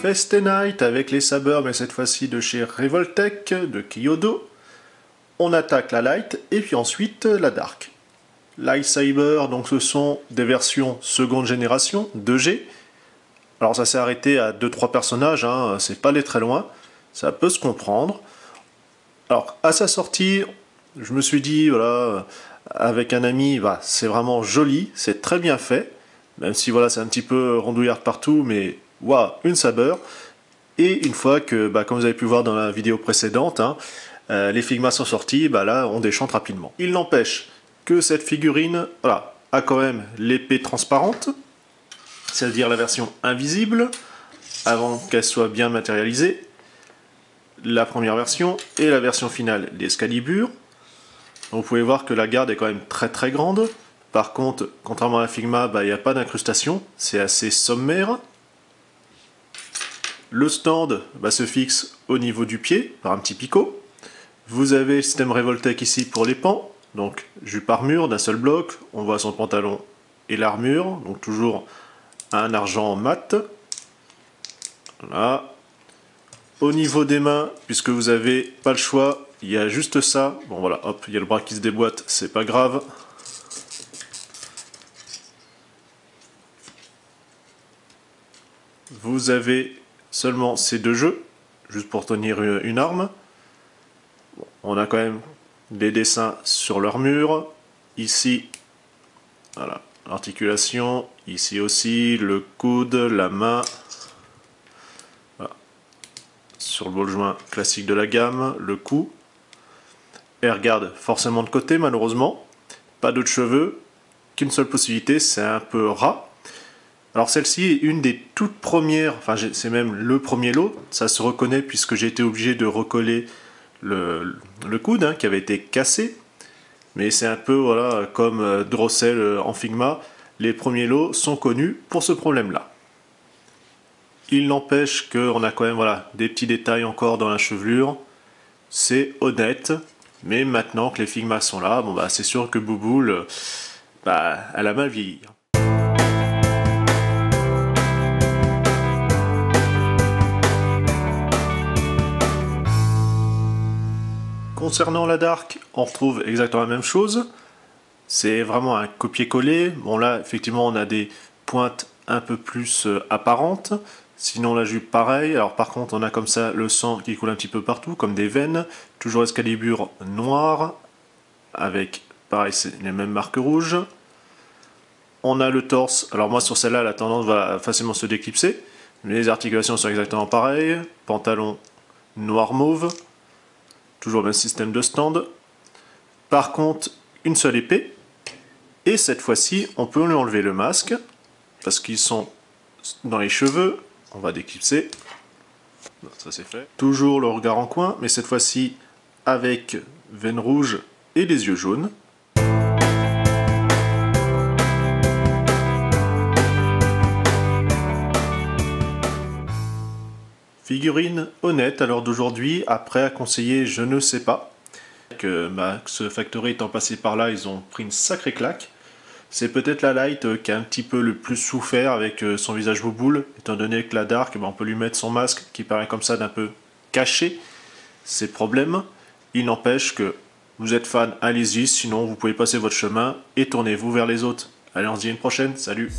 Feste Night avec les sabers, mais cette fois-ci de chez Revoltech, de Kyodo. On attaque la Light et puis ensuite la Dark. Lightsaber, donc ce sont des versions seconde génération, 2G. Alors ça s'est arrêté à 2-3 personnages, hein, c'est pas aller très loin, ça peut se comprendre. Alors à sa sortie, je me suis dit, voilà, avec un ami, bah, c'est vraiment joli, c'est très bien fait, même si voilà, c'est un petit peu rondouillard partout, mais waouh, une saber. Et une fois que, bah, comme vous avez pu voir dans la vidéo précédente, hein, les Figma sont sortis, bah, là on déchante rapidement. Il n'empêche que cette figurine, voilà, a quand même l'épée transparente, c'est-à-dire la version invisible, avant qu'elle soit bien matérialisée, la première version et la version finale d'Excalibur. Vous pouvez voir que la garde est quand même très très grande. Par contre, contrairement à la Figma, il n'y a pas d'incrustation, c'est assez sommaire. Le stand se fixe au niveau du pied par un petit picot. Vous avez le système Revoltech ici pour les pans, donc jupe armure d'un seul bloc. On voit son pantalon et l'armure, donc toujours un argent mat. Voilà. Au niveau des mains, puisque vous n'avez pas le choix, il y a juste ça. Bon voilà, hop, il y a le bras qui se déboîte, c'est pas grave. Vous avez seulement ces deux jeux, juste pour tenir une arme. Bon, on a quand même des dessins sur leur mur. Ici, voilà, l'articulation. Ici aussi, le coude, la main. Voilà. Sur le bol joint classique de la gamme, le cou. Air garde forcément de côté, malheureusement. Pas d'autres cheveux. Qu'une seule possibilité, c'est un peu ras. Alors celle-ci est une des toutes premières, enfin c'est même le premier lot, ça se reconnaît puisque j'ai été obligé de recoller le coude hein, qui avait été cassé. Mais c'est un peu voilà, comme Drossel en Figma, les premiers lots sont connus pour ce problème-là. Il n'empêche qu'on a quand même voilà, des petits détails encore dans la chevelure, c'est honnête, mais maintenant que les Figma sont là, bon, c'est sûr que Bouboule, elle a mal vieilli. Concernant la Dark, on retrouve exactement la même chose. C'est vraiment un copier-coller. Bon là, effectivement, on a des pointes un peu plus apparentes. Sinon, la jupe, pareil. Alors par contre, on a comme ça le sang qui coule un petit peu partout, comme des veines. Toujours Excalibur noir, avec, pareil, les mêmes marques rouges. On a le torse. Alors moi, sur celle-là, la tendance va facilement se déclipser. Les articulations sont exactement pareilles. Pantalon noir mauve. Toujours le même système de stand. Par contre, une seule épée. Et cette fois-ci, on peut lui enlever le masque. Parce qu'ils sont dans les cheveux. On va déclipser. Ça c'est fait. Toujours le regard en coin, mais cette fois-ci avec veines rouges et les yeux jaunes. Figurine honnête à l'heure d'aujourd'hui, après à conseiller, je ne sais pas. Que Max Factory étant passé par là, ils ont pris une sacrée claque. C'est peut-être la Light qui a un petit peu le plus souffert avec son visage bouboule, étant donné que la Dark, on peut lui mettre son masque qui paraît comme ça d'un peu caché ses problèmes. Il n'empêche que vous êtes fan, allez-y, sinon vous pouvez passer votre chemin et tournez-vous vers les autres. Allez, on se dit à une prochaine, salut!